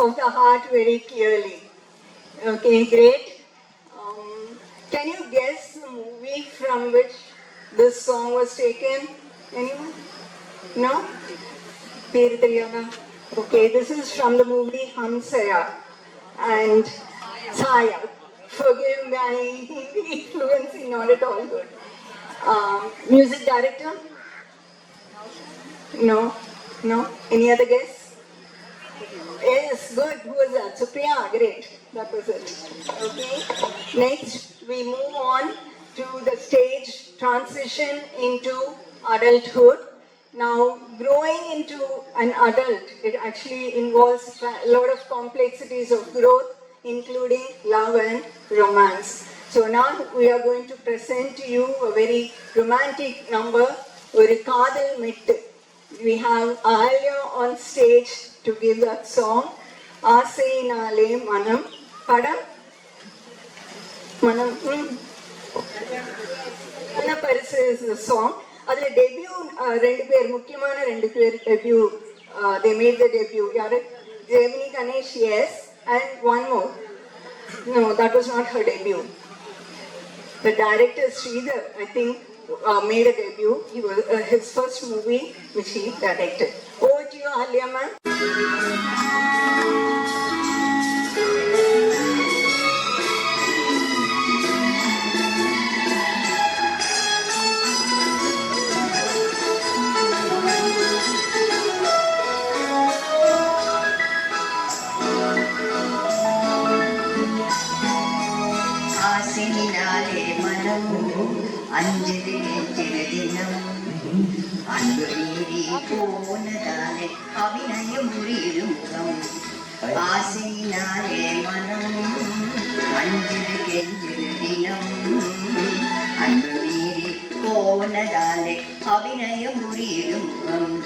of the heart very clearly. Okay, great. Can you guess the movie from which this song was taken? Anyone? No? Peru Teriyana? Okay, this is from the movie Hamsaya and Saya. Forgive my Hindi fluency, not at all good. Music director? No? No? Any other guess? Yes, good. Who was that? Supriya? Great. That was it. Okay. Next, we move on to the stage transition into adulthood. Now, growing into an adult, it actually involves a lot of complexities of growth, including love and romance. So now we are going to present to you a very romantic number, ஒரு காதல் மெட்டு. We have Ahalya on stage to give that song. ஆசையினாலே மனம் படம் மனம் பரிசு is the song. அதுல debut ரெண்டு பேர் முக்கியமான ரெண்டு பேர் debut they made the debut. யாரு? Jemini Ganesh, yes, and one more. No, that was not her debut. The director Sridhar, I think, made a debut. He was his first movie which he directed. Over to you, Ahalya ma'am. ஆசையினாலே மனம் அஞ்சது நெஞ்சில தினம் அன்பு மீறி போனதாலே அபிநயம் முறியிடும் முகம் ஆசையினாலே மனம் அஞ்சது கெஞ்சில தினம் அன்பு மீறி போனதாலே அபிநயம் முறியிடும் முகம்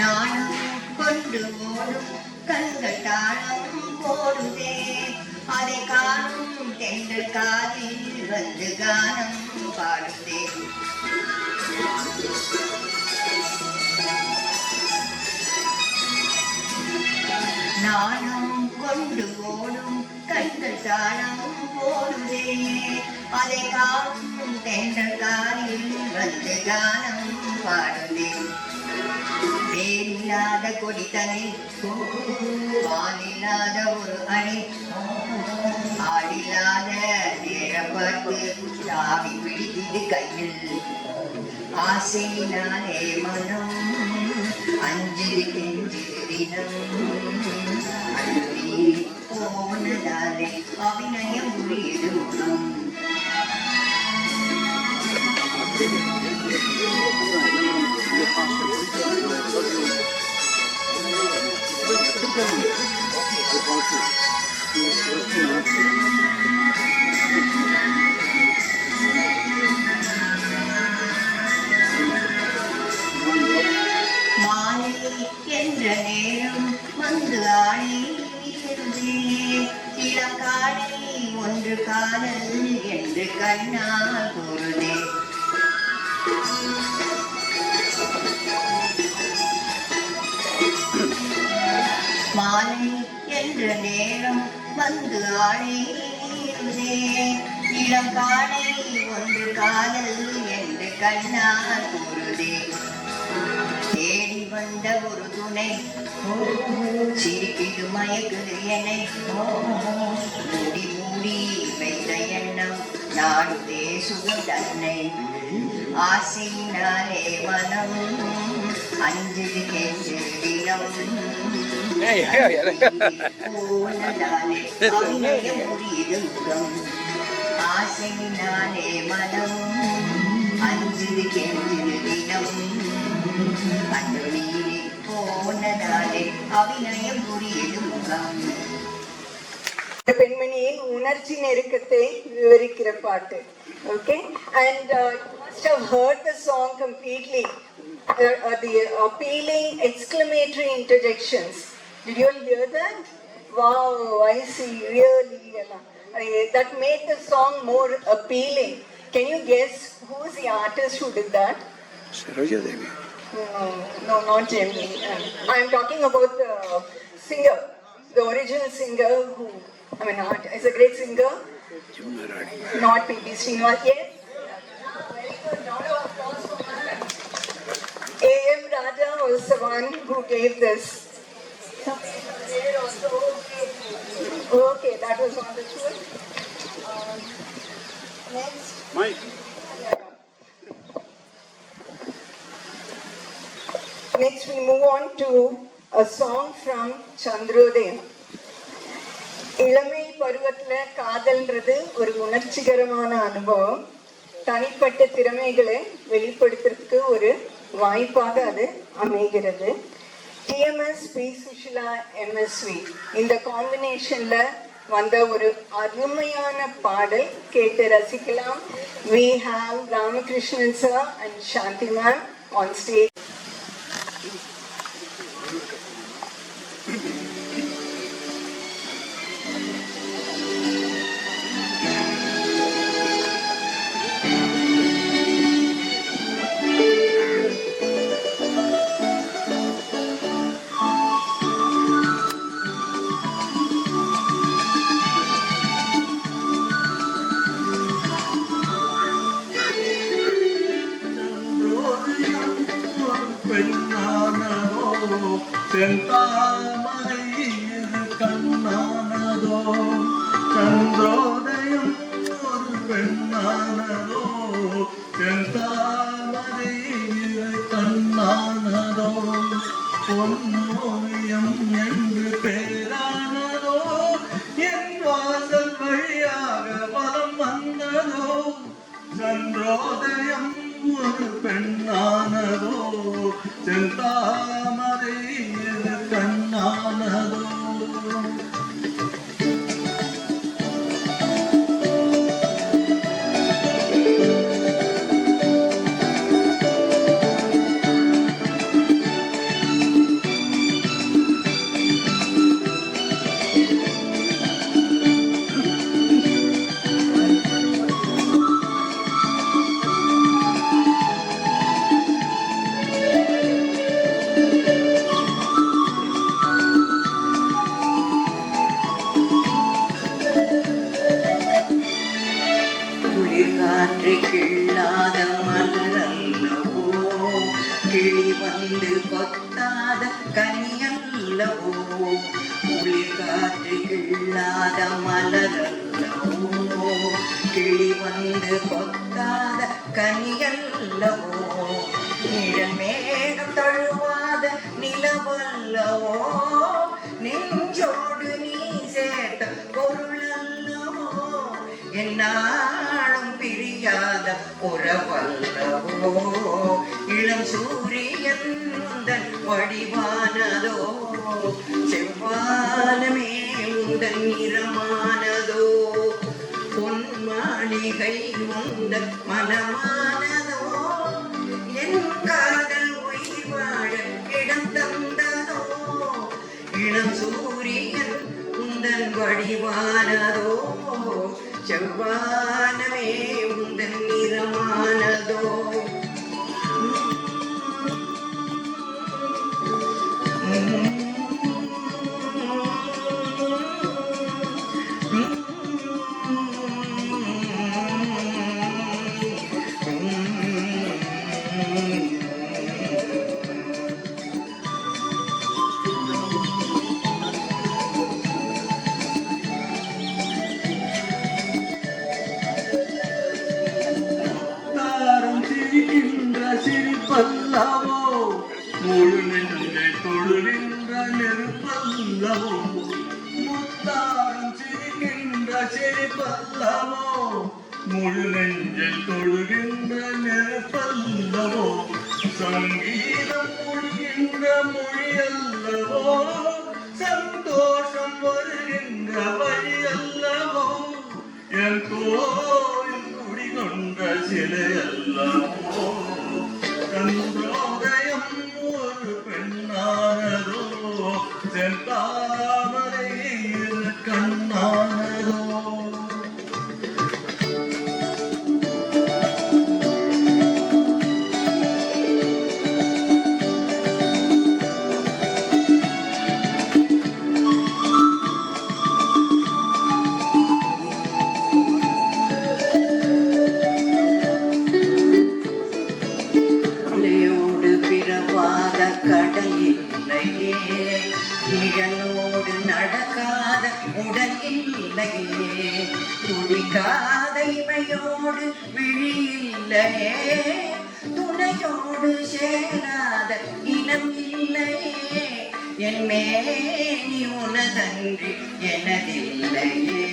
நானும் கொண்டு ஓடும் கண்கள் தாளம் போடுதே அதை காணும் தென்றல் காதில் வந்து கானம் பாடுதே நானும் கொண்டு ஓடும் கண்கள் தாளம் போடுதே அதை காணும் தென்றல் காதில் வந்து கானம் பாடுதே வேலில்லாத கொடித்தனை வாலில்லாத ஒரு அணி ஆளில்லாத நேரப்பட்டு தாவி பிடித்தது கையில் ஆசையினாலே மனம் அஞ்சது கெஞ்சிது தினம் அன்பு போனதாலே அபிநயம் முறியது முகம் மாலை என்ற நேரம் வந்து ஆணை இளம் காலை ஒன்று காதல் என்று கண்ணால் கூறுதே மாலை என்ற நேரம் வந்து ஆணையுதே இளம் காலை ஒன்று காதல் என்று கண்ணால் கூறுதே தேடி வந்த ஒரு துணை சிரிக்கிது மயக்குது என்னை மூடி மூடி வைத்த எண்ணம் நாடுதே சுகம் தன்னை ஆசையினாலே மனம் அஞ்சது கெஞ்சு தினம் போனதாலே அபிநயம் முறியது முகம் ஆசையினாலே மனம் அஞ்சது கெஞ்சு தினம் அன்பு மீறி போனதாலே அபிநயம் முறியது முகம் பெண்மணியின் உணர்ச்சி நெருக்கத்தை விவரிக்கிற பாட்டு. Okay, and must have heard the song completely. The appealing exclamatory interjections. Did you all hear that? Wow, I see, really. That made the song more appealing. Can you guess who's the artist who did that? Saroja Devi. No, not Jamie. I'm talking about the singer, the original singer who, is a great singer. Jamuna Rani. Not P.B. Srinivas. Yes. Very good. Round of applause for her. A.M. Raja was the one who gave this. Okay, that was on the tour. Next. Mike. Next, we move on to a song from Chandrodayam. இளமை பருவத்துல காதல்ன்றது ஒரு உணர்ச்சிகரமான அனுபவம். தனிப்பட்ட திறமைகளை வெளிப்படுத்துறதுக்கு ஒரு வாய்ப்பாக அது அமைகிறது. டிஎம்எஸ், பி சுஷிலா, எம்எஸ்வி இந்த காம்பினேஷன்ல வந்த ஒரு அருமையான பாடல் கேட்டு ரசிக்கலாம். We have Ramakrishnan sir and Shanti ma'am on stage. செந்தாமரை கண்ணானதோ சந்திரோதயம் ஒரு பெண்ணானதோ செந்தாமரை கண்ணானதோ பொன்னோவியம் என்று பேரானதோ என் வாசல் வழியாக வலம் வந்ததோ சந்திரோதயம் ஒரு பெண்ணானதோ செந்தாமரை கண்ணானதோ காற்றை கிள்ளாத மலரல்லவோ கிளி வந்து கொத்தாத கனியல்லவோ குளிர் காற்றை கிள்ளாத மலரல்லவோ கிளி வந்து கொத்தாத கனியல்லவோ நிழல் மேகம் தழுவாத நிலவல்லவோ நெஞ்சோடு நீ சேர்த்த பொருள் அல்லவோ என்னாலும் பிரியாத உறவல்லவோ இளம் சூரியன் உந்தன் வடிவானதோ செவ்வானமே உந்தன் நிறமானதோ பொன்மாளிகை உந்தன் மனமானதோ என் காதல் உயிர் வாழ இடம் தந்ததோ இளம் சூரியன் உந்தன் வடிவானதோ செவ்வானமே உந்தன் நிறமானதோ சிரிப்பல்லவோ முழு நெஞ்சை தொழுகின்ற நெருப்பல்லவோ முத்தாரம் சிரிக்கின்ற சிரிப்பல்லவோ முழு நெஞ்சை தொழுகின்ற நெருப்பல்லவோ சங்கீதம் மொழிகின்ற மொழியல்லவோ சந்தோஷம் வருகின்ற வழி அல்லவோ என் கோயில் குடி கொண்ட சிலையல்லவோ சந்திரோதயம் ஒரு பெண்ணானதோ செந்தாமரை இரு கண்ணானதோ அலையோடு பிறவாத கடல் இல்லையே நிழலோடு நடக்காத உடல் இல்லையே துடிக்காத இமையோடு விழி இல்லையே துணையோடு சேராத இனம் இல்லையே என் மேனி உனதன்றி எனதில்லையே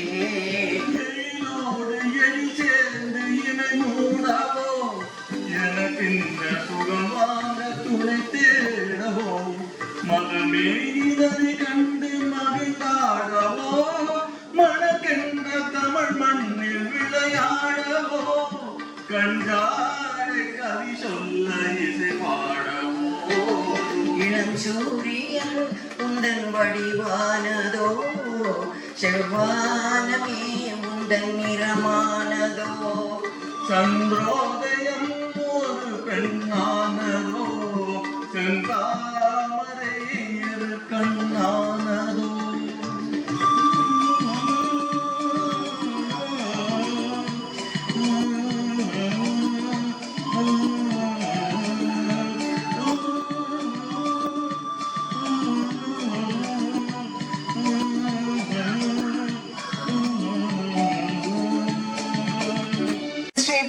என்னோடு என் சேர்ந்து இணை மூடவோ எனக்கின்ற சுகமான துணை தேடவோ மனமே இதனை கண்டு மகிழ்ந்தாடவோ மனக்கென்ற தமிழ் மண்ணில் விளையாடவோ கண்டாரை கவி சொல்ல இசை பாடவோ இளம் சூரியன் உந்தன் வடிவானதோ செவ்வானமே உந்தன் நிறமானதோ சந்திரோதயம் ஒரு பெண்ணானதோ செந்தாமரை இரு கண்ணானதோ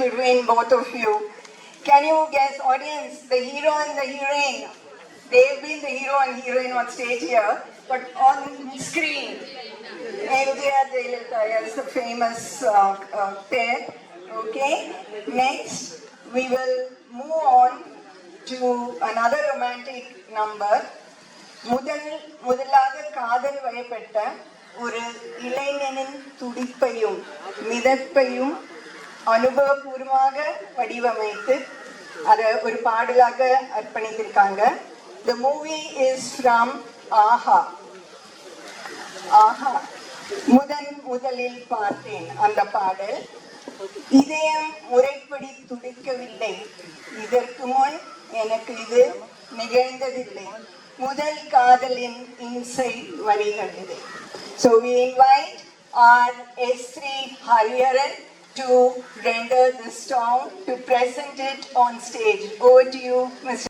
Between both of you. Can you guess, audience, the hero and the heroine? They've been the hero and heroine on stage here, but on screen, NTR Jayalalitha is the famous pair. Okay? Next, we will move on to another romantic number. முதலாக காதல் வயப்பட்ட ஒரு இளைஞனின் துடிப்பையும் மிதப்பையும் அனுபவபூர்வமாக வடிவமைத்து அதை ஒரு பாடலாக அர்ப்பணித்திருக்காங்க. The movie is from ஆஹா. ஆஹா முதலில் பார்த்தேன் அந்த பாடல். இதயம் முறைப்படி துடிக்கவில்லை, இதற்கு முன் எனக்கு இது நிகழ்ந்ததில்லை, முதல் காதலின் இன்சை வரிகள் இது. So we invite our S3 Hariharan to render this song, to present it on stage. Over to you, Mr.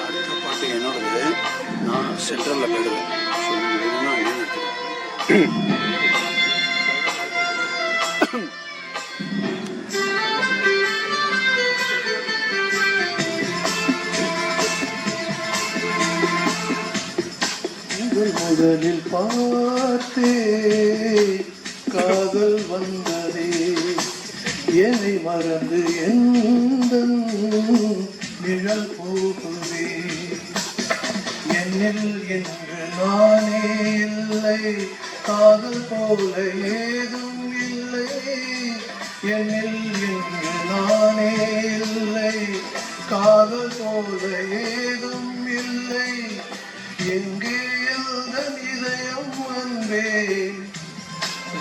அடுத்த பாட்டு என்னோடது. நான் சென்ட்ரலில் போயிடுவேன். முதலில் பார்த்தே காதல் வந்ததே, என்னை மறந்து எந்த நிழல் போகுதே, என்னில் என்று நானே இல்லை, காதல் போல ஏதும் இல்லை, என்னில் என்று நானே இல்லை, காதல் போல ஏதும் இல்லை, எங்கே எந்தன் இதயம் அன்பே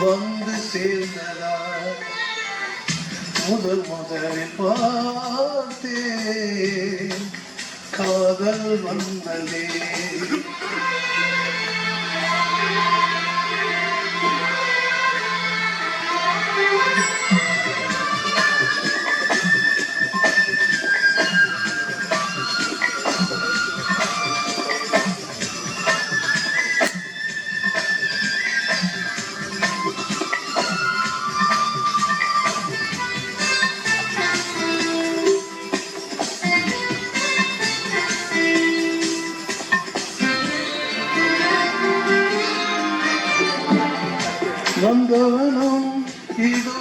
வந்து சேர்ந்ததா, முதலில் பார்த்தேன் காதல் வந்ததே. வந்தவனும் இதோ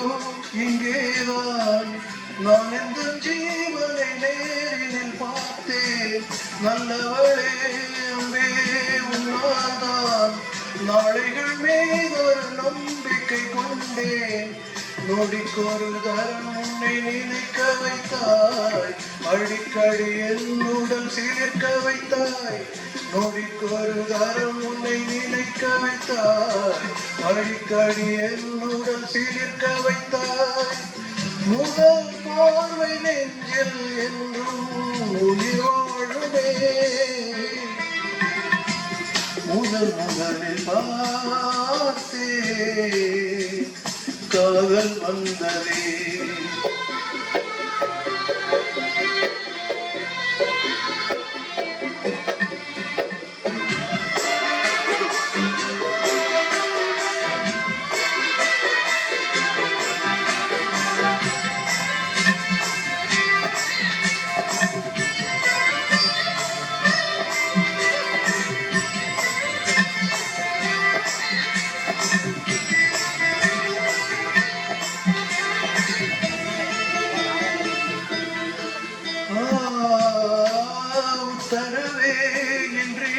இங்கேதான், நான் எந்த ஜீவனை நேரில் பார்த்தேன், நல்லவளே அன்பே உன்னால்தான் நாளைகள் மீது ஒரு நம்பிக்கை கொண்டேன், நொடிக்கொரு தரம் உன்னை நினைக்க வைத்தாய், அடிக்கடி என்னுடன் சிலிர்க்க வைத்தாய். நொடிக்கொரு தரம் உன்னை நினைக்க வைத்தாய், அடிக்கடி என்னுடன் சிலிர்க்க வைத்தாய். முதல் பார்வை நெஞ்சில் என்றும் உயிர் வாழுமே, முதலில் பார்த்தே காதல் வந்ததே. உத்தரவே இன்றி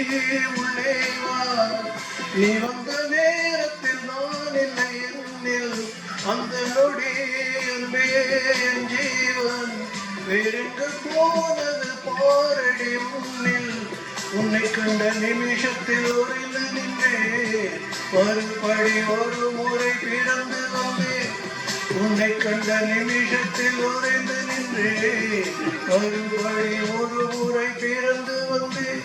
உள்ளே வா, நீ வந்த நேரத்தில் நான் இல்லை என்னில், அந்த நொடி அன்பே என் ஜீவன் வேறெங்கு போனது பாரடி முன்னில். உன்னை கண்ட நிமிஷத்தில் உறைந்து நின்றேன், மறுபடி ஒரு முறை பிறந்து வந்தேன். உன்னை கண்ட நிமிஷத்தில் உறைந்து நின்றேன், மறுபடி ஒரு முறை பிறந்து வந்தேன்.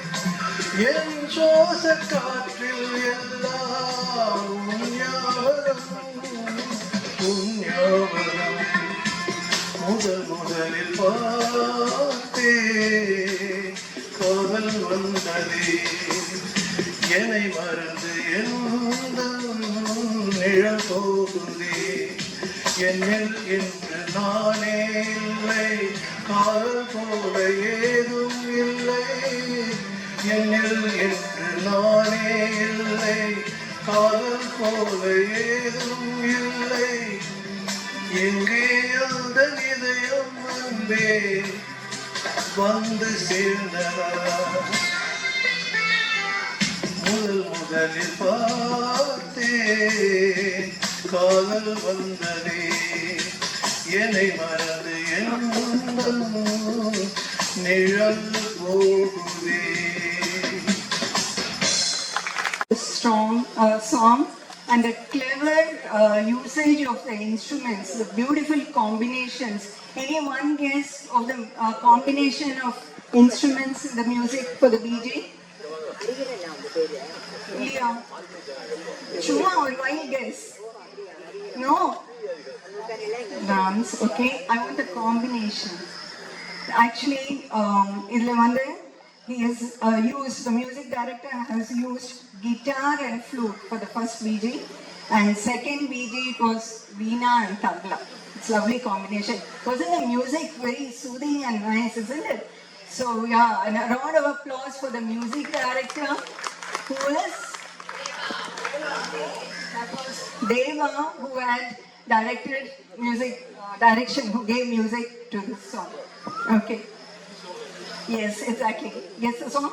என் சுவாச காற்றில் எல்லாம் உன் ஞாபகம், உன் ஞாபகம். முதலில் பார்த்தே காதல் வந்ததே, என்னை மறந்து எந்த நிழல் போகுதே. என்னில் என்று நானே இல்லை, காதல் போல ஏதும் இல்லை. என்னில் என்று நானே இல்லை, காதல் போல ஏதும் இல்லை. எங்கே அந்த இதயம் அன்பே வந்து சேர்ந்ததா? முதலில் பார்த்தே காதல் வந்ததே, என்னை மறந்து எந்த நிழல் போகுதே. Strong song and the clever usage of the instruments, the beautiful combinations. Any one guess of the combination of instruments in the music for the BG? Yeah. Chuma or wild guess? No. Dance. Okay. I want the combination. Actually, he has used, the music director has used guitar and flute for the first BG, and second BG it was veena and tabla. It's lovely combination. Wasn't the music very soothing and nice, isn't it? So yeah, and a round of applause for the music director, who is Deva, who had directed music direction, who gave music to this song. Okay. Yes, exactly. Guess the song?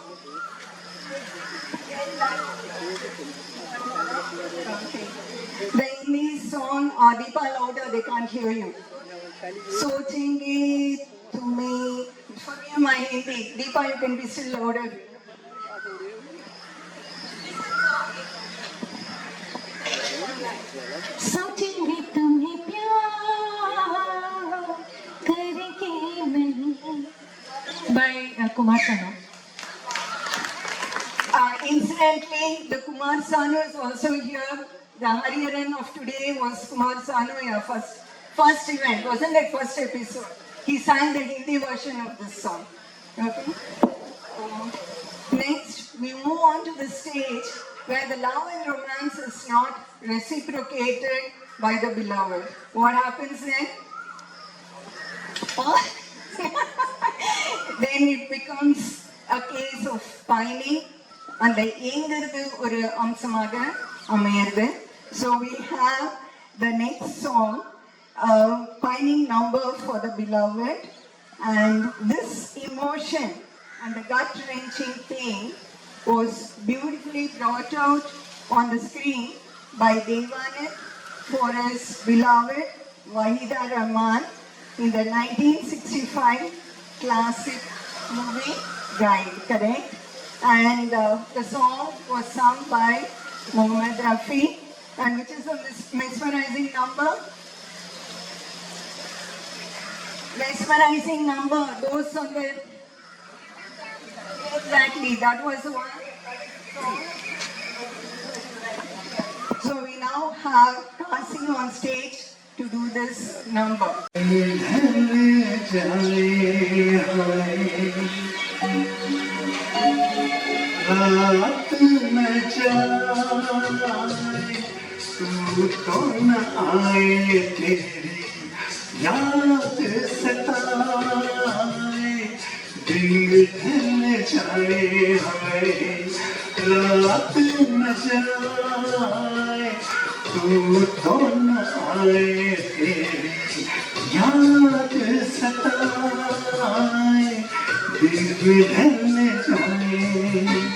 Okay. The English song, Deepa louder, they can't hear you. Sochenge tumhe, forgive my Hindi. Deepa, you can be still louder. सोचेंगे तुम्हें प्यार करके मैं by Kumar Sanu. Incidentally, the Kumar Sanu is also here. The Hariharan of today was Kumar Sanu, yeah, first event, wasn't it? First episode. He sang the Hindi version of this song. Okay. Next, we move on to the stage where the love and romance is not reciprocated by the beloved. What happens then? Then it becomes a case of pining, and the ஏங்கிறது ஒரு அம்சமாக அமையிறது. So we have the next song, pining number for the beloved, and this emotion and the gut-wrenching thing was beautifully brought out on the screen by Devanand for his beloved Wahida Rahman in the 1965 classic movie Guide, correct? And the song was sung by Mohammed Rafi, and which is a mesmerizing number. Mesmerizing number, those on the... Exactly, that was the one. So we now have Kasi on stage to do this number. रात न जाए तू तो न आए तेरी याद सताए दिल ढल जाए हाय रात न जाए तू तो न आए तेरी याद सताए दिल ढल जाए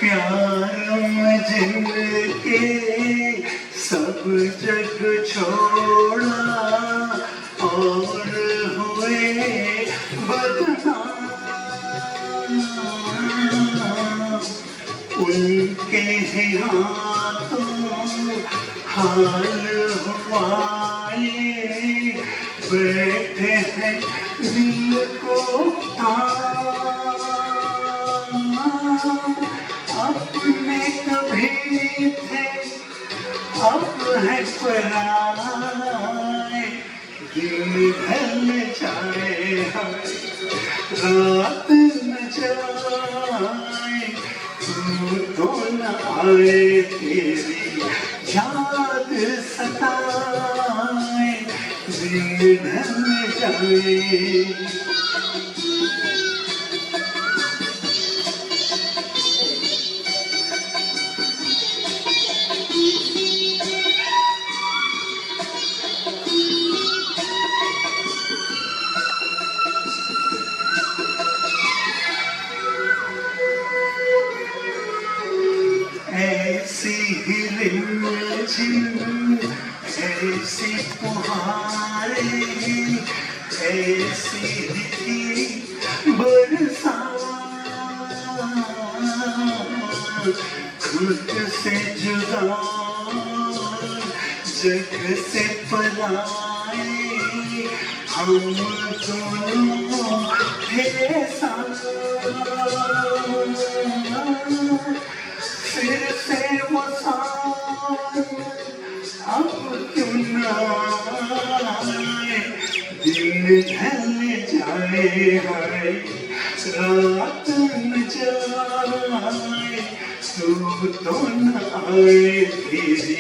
प्यार में जिनके सब जग छोड़ा और हुए बदनाम उनके ही हाथों हाल हुआए बैठे हैं दिल को अपने कभी थे अब है पराए दिल ढल जाए रात न जाए तू तो न आए तेरी याद सताए दिल ढल जाए ऐसी ही रिमझिम ऐसी फुहारे ऐसी ही थी बरसात खुद से जुदा जग से पराए हम दोनों थे साथ फिर से वो साथ अब क्यों न आए दिल ढल जाए हाय रात न जाए तू तो न आए तेरी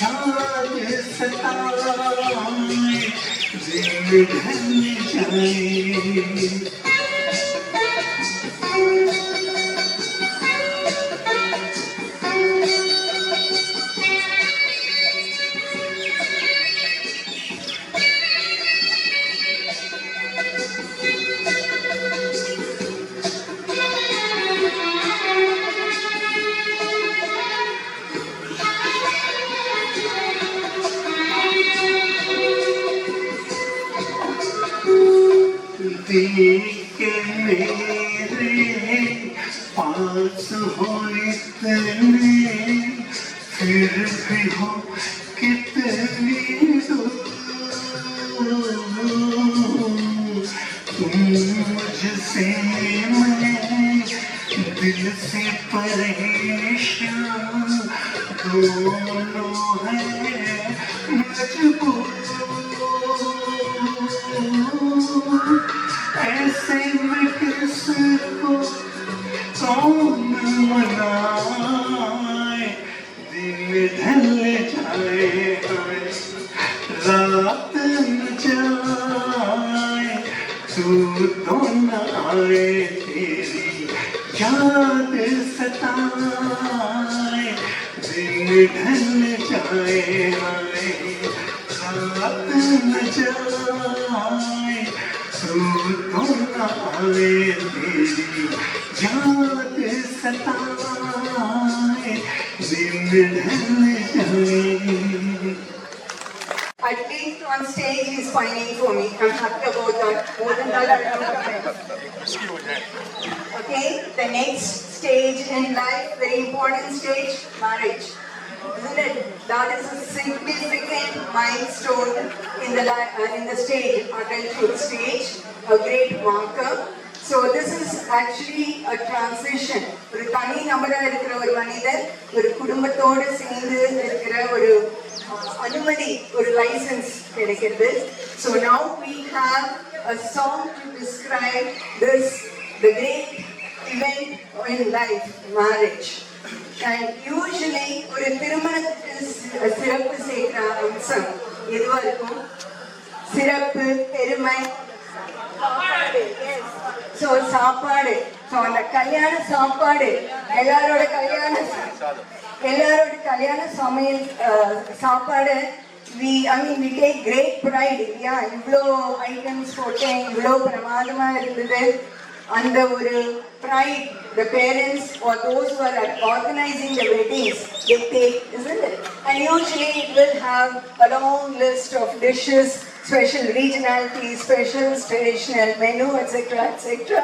याद सताए दिल ढल जाए के मेरे पास हो इतने फिर भी हो कितनी दूर तुम मुझसे मैं दिल से परेशान दोनों हैं मजबूर ऐसे में किसको कौन मनाए दिल ढल जाए रात न जाए तू तो न आए तेरी याद सताए दिल ढल जाए रात न जाए सो तो न आए तेरी याद सताए दिन ढल जाए. At least on stage he's pining for me. I'm happy about that. More than that, I don't care. Okay, the next stage in life, very important stage, marriage. Isn't it? That is a significant milestone in the stage, adulthood stage, a great marker. So this is actually a transition. ஒரு தனி நபரா இருக்கிற ஒரு மனிதர் ஒரு குடும்பத்தோடு சேர்ந்து இருக்கிற ஒரு அனுமதி ஒரு லைசன்ஸ் கிடைக்கிறது. So now we have a song to describe this, the great event in life, marriage. And usually ஒரு திருமணத்துக்கு சிறப்பு சேர்க்கிற அம்சம் எதுவா இருக்கும்? சிறப்பு, பெருமை, சாப்பாடு. ஸோ சாப்பாடு. ஸோ அந்த கல்யாண சாப்பாடு எல்லாரோட கல்யாண சமையல் சாப்பாடு we take great pride. இவ்வளோ ஐட்டம்ஸ் போட்டேன், இவ்வளோ பிரமாதமா இருந்தது. அந்த ஒரு pride the parents or those who are organizing the weddings they take, isn't it? And usually it will have a long list of dishes, special regionality, special traditional menu, etc., etc.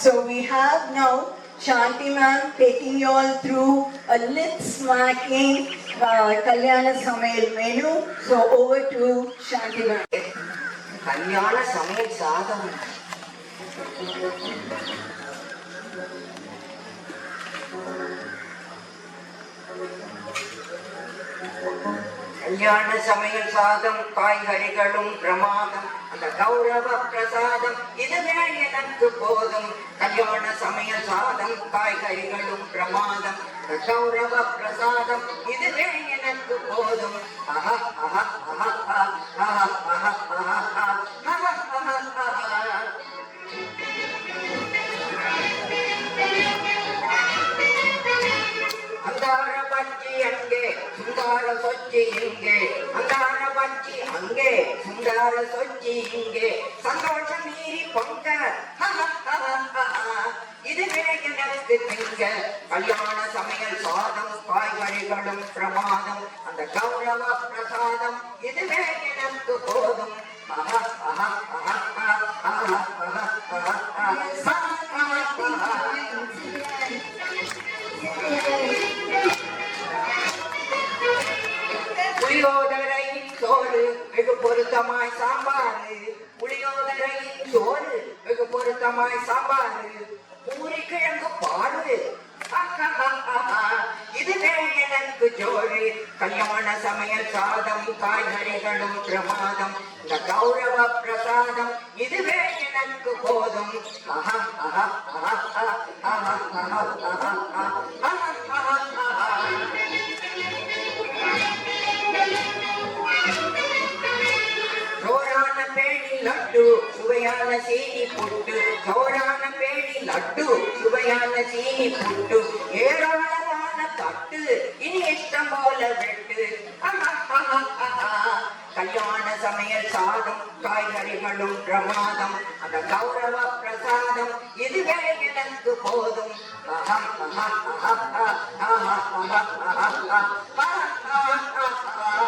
So we have now Shanti ma'am taking you all through a lip-smacking Kalyana Samayal menu. So over to Shanti ma'am. Kalyana Samayal Sadam. கல்யாண சமையல் சாதம் காய்கறிகளும் பிரமாதம் அந்த கௌரவ பிரசாதம் இதுவே எனக்கு போதும். கல்யாண சமையல் சாதம் காய்கறிகளும் பிரமாதம் அந்த கௌரவ பிரசாதம் இதுவே எனக்கு போதும். ஆஹா ஆஹா ஆஹா ஆஹா ஆஹா ஆஹா ஆஹா ஆஹா. அந்தார பச்சி அங்கே சுந்தார சொச்சி இங்கே, அந்தார பச்சி அங்கே சுந்தார சொச்சி இங்கே, சந்தோஷம் மீறி பொங்க இதுவே எனக்கு திங்க. கல்யாண சமையல் சாதம் காய்கறிகளும் பிரமாதம் அந்த கௌரவ பிரசாதம் இதுவே எனக்கு போதும். ஆஹா ஆஹா ஆஹா ஆஹா ஆஹா ஆஹா. புளியோதரையின் சோறு வெகு பொருத்தமாய் சாம்பாரு, புளியோதரையின் சோறு வெகு பொருத்தமாய் சாம்பாரு, பூரி கிழங்கு பாரு இதுவே எனக்கு ஜோறு. கல்யாண சமையல் சாதம் காய்கறிகளும் பிரமாதம் இந்த கௌரவ பிரசாதம் இதுவே எனக்கு போதும். ஆஹா ஆஹா ஆஹா ஆஹா ஆஹா ஆஹா ஆஹா. சோரான பேணி லட்டு சுவையான சீனி புட்டு, சோரான பேணி லட்டு சுவையான சீனி புட்டு, ஏராளமான தட்டு இனி இஷ்டம் போல வெட்டு. கல்யாண சமையல் சாதம் காய்கறிகளும் பிரமாதம் அந்த கௌரவ பிரசாதம் இதுவே எனக்கு போதும். ஆஹா ஆஹா ஆஹா ஆஹா ஆஹா ஆஹா ஆஹா.